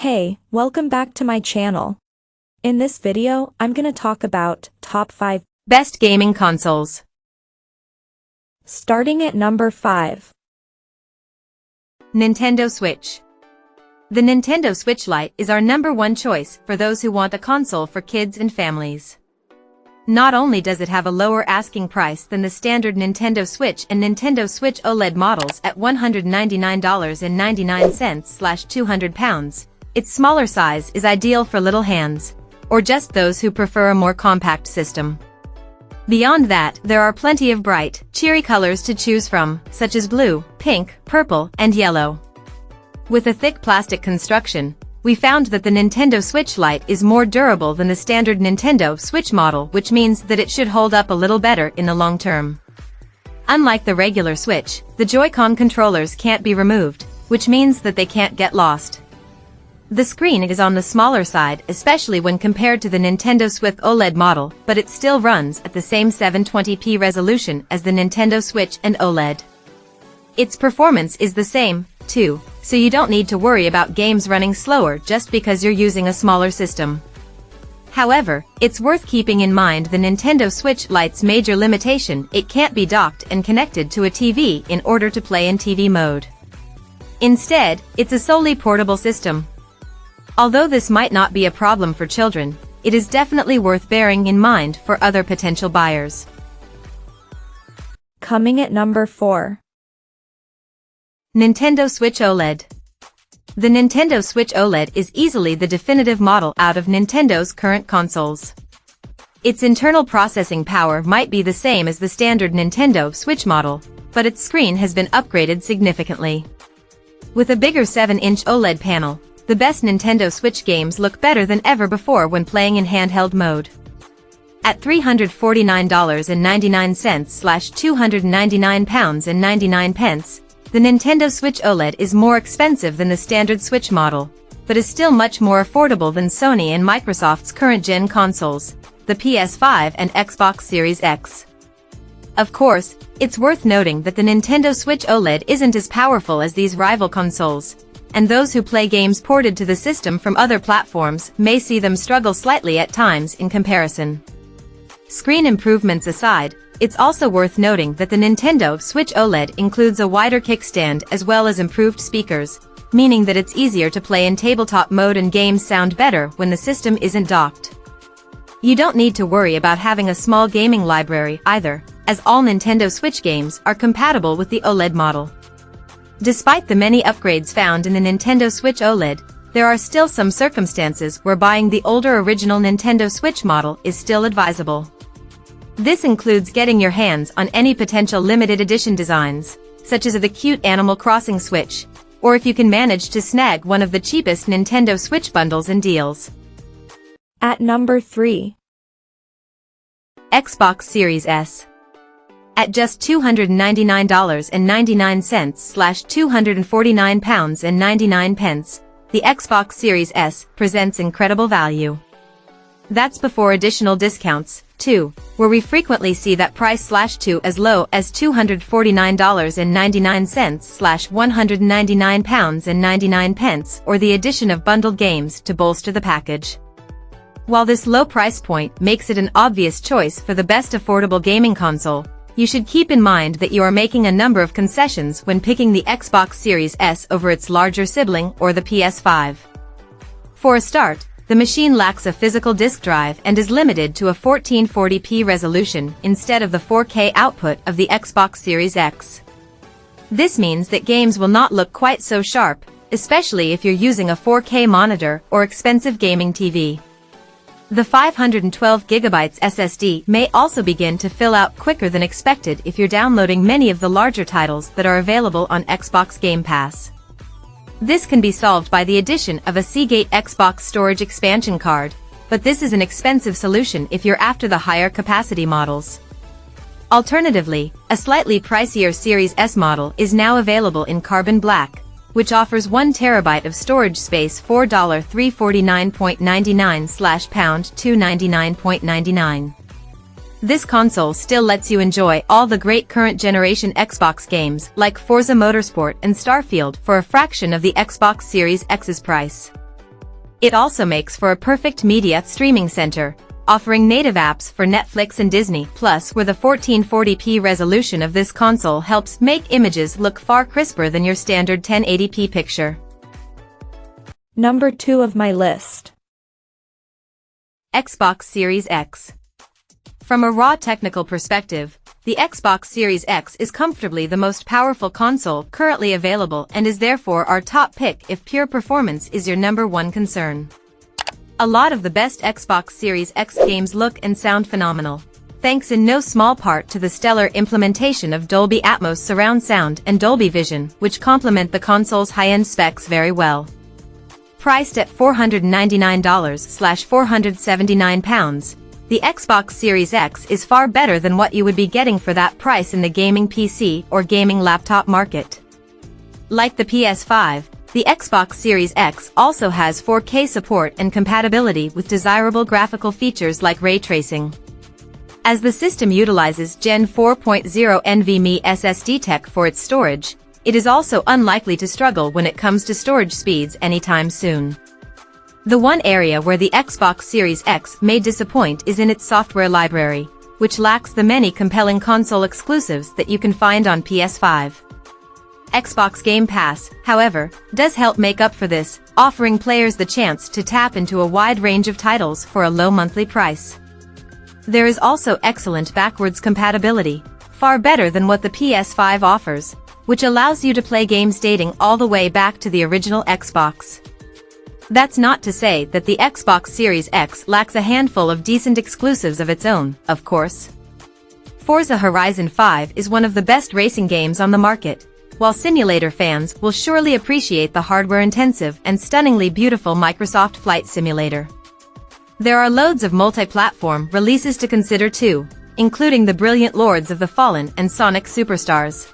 Hey, welcome back to my channel. In this video, I'm gonna talk about top 5 best gaming consoles. Starting at number 5. Nintendo Switch. The Nintendo Switch Lite is our #1 choice for those who want a console for kids and families. Not only does it have a lower asking price than the standard Nintendo Switch and Nintendo Switch OLED models at $199.99/£200, its smaller size is ideal for little hands, or just those who prefer a more compact system. Beyond that, there are plenty of bright, cheery colors to choose from, such as blue, pink, purple, and yellow. With a thick plastic construction, we found that the Nintendo Switch Lite is more durable than the standard Nintendo Switch model, which means that it should hold up a little better in the long term. Unlike the regular Switch, the Joy-Con controllers can't be removed, which means that they can't get lost. The screen is on the smaller side, especially when compared to the Nintendo Switch OLED model, but it still runs at the same 720p resolution as the Nintendo Switch and OLED. Its performance is the same, too, so you don't need to worry about games running slower just because you're using a smaller system. However, it's worth keeping in mind the Nintendo Switch Lite's major limitation: it can't be docked and connected to a TV in order to play in TV mode. Instead, it's a solely portable system. Although this might not be a problem for children, it is definitely worth bearing in mind for other potential buyers. Coming at number 4. Nintendo Switch OLED. The Nintendo Switch OLED is easily the definitive model out of Nintendo's current consoles. Its internal processing power might be the same as the standard Nintendo Switch model, but its screen has been upgraded significantly. With a bigger 7-inch OLED panel, the best Nintendo Switch games look better than ever before when playing in handheld mode. At $349.99/£299.99, the Nintendo Switch OLED is more expensive than the standard Switch model, but is still much more affordable than Sony and Microsoft's current-gen consoles, the PS5 and Xbox Series X. Of course, it's worth noting that the Nintendo Switch OLED isn't as powerful as these rival consoles, and those who play games ported to the system from other platforms may see them struggle slightly at times in comparison. Screen improvements aside, it's also worth noting that the Nintendo Switch OLED includes a wider kickstand as well as improved speakers, meaning that it's easier to play in tabletop mode and games sound better when the system isn't docked. You don't need to worry about having a small gaming library either, as all Nintendo Switch games are compatible with the OLED model. Despite the many upgrades found in the Nintendo Switch OLED, there are still some circumstances where buying the older original Nintendo Switch model is still advisable. This includes getting your hands on any potential limited edition designs, such as the cute Animal Crossing Switch, or if you can manage to snag one of the cheapest Nintendo Switch bundles and deals. At number 3. Xbox Series S. At just $299.99/£249.99, the Xbox Series S presents incredible value. That's before additional discounts, too, where we frequently see that price slash to as low as $249.99/£199.99, or the addition of bundled games to bolster the package. While this low price point makes it an obvious choice for the best affordable gaming console, you should keep in mind that you are making a number of concessions when picking the Xbox Series S over its larger sibling or the PS5. For a start, the machine lacks a physical disk drive and is limited to a 1440p resolution instead of the 4K output of the Xbox Series X. This means that games will not look quite so sharp, especially if you're using a 4K monitor or expensive gaming TV. The 512GB SSD may also begin to fill out quicker than expected if you're downloading many of the larger titles that are available on Xbox Game Pass. This can be solved by the addition of a Seagate Xbox storage expansion card, but this is an expensive solution if you're after the higher capacity models. Alternatively, a slightly pricier Series S model is now available in Carbon Black, which offers 1 terabyte of storage space for $349.99/£299.99. This console still lets you enjoy all the great current generation Xbox games like Forza Motorsport and Starfield for a fraction of the Xbox Series X's price. It also makes for a perfect media streaming center, offering native apps for Netflix and Disney Plus, where the 1440p resolution of this console helps make images look far crisper than your standard 1080p picture. Number 2 of my list. Xbox Series X. From a raw technical perspective, the Xbox Series X is comfortably the most powerful console currently available and is therefore our top pick if pure performance is your number one concern. A lot of the best Xbox Series X games look and sound phenomenal, thanks in no small part to the stellar implementation of Dolby Atmos surround sound and Dolby Vision, which complement the console's high-end specs very well. Priced at $499/£479, the Xbox Series X is far better than what you would be getting for that price in the gaming PC or gaming laptop market. Like the PS5, the Xbox Series X also has 4K support and compatibility with desirable graphical features like ray tracing. As the system utilizes Gen 4.0 NVMe SSD tech for its storage, it is also unlikely to struggle when it comes to storage speeds anytime soon. The one area where the Xbox Series X may disappoint is in its software library, which lacks the many compelling console exclusives that you can find on PS5. Xbox Game Pass, however, does help make up for this, offering players the chance to tap into a wide range of titles for a low monthly price. There is also excellent backwards compatibility, far better than what the PS5 offers, which allows you to play games dating all the way back to the original Xbox. That's not to say that the Xbox Series X lacks a handful of decent exclusives of its own, of course. Forza Horizon 5 is one of the best racing games on the market, while simulator fans will surely appreciate the hardware-intensive and stunningly beautiful Microsoft Flight Simulator. There are loads of multi-platform releases to consider too, including the brilliant Lords of the Fallen and Sonic Superstars.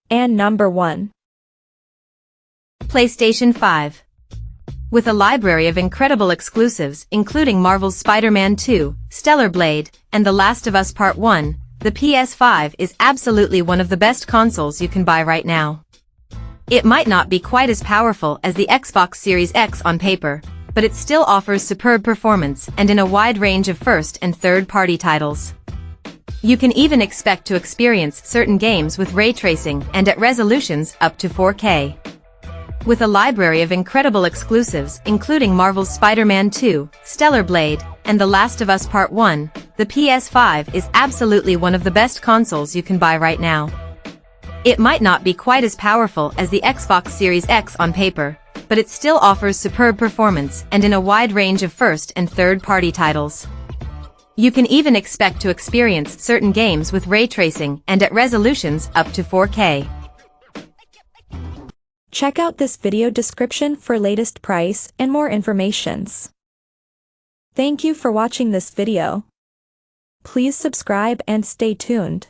And number 1. PlayStation 5. With a library of incredible exclusives including Marvel's Spider-Man 2, Stellar Blade, and The Last of Us Part 1, the PS5 is absolutely one of the best consoles you can buy right now. It might not be quite as powerful as the Xbox Series X on paper, but it still offers superb performance and in a wide range of first and third-party titles. You can even expect to experience certain games with ray tracing and at resolutions up to 4K. With a library of incredible exclusives including Marvel's Spider-Man 2, Stellar Blade, and The Last of Us Part 1, the PS5 is absolutely one of the best consoles you can buy right now. It might not be quite as powerful as the Xbox Series X on paper, but it still offers superb performance and in a wide range of first and third-party titles. You can even expect to experience certain games with ray tracing and at resolutions up to 4K. Check out this video description for latest price and more informations. Thank you for watching this video. Please subscribe and stay tuned.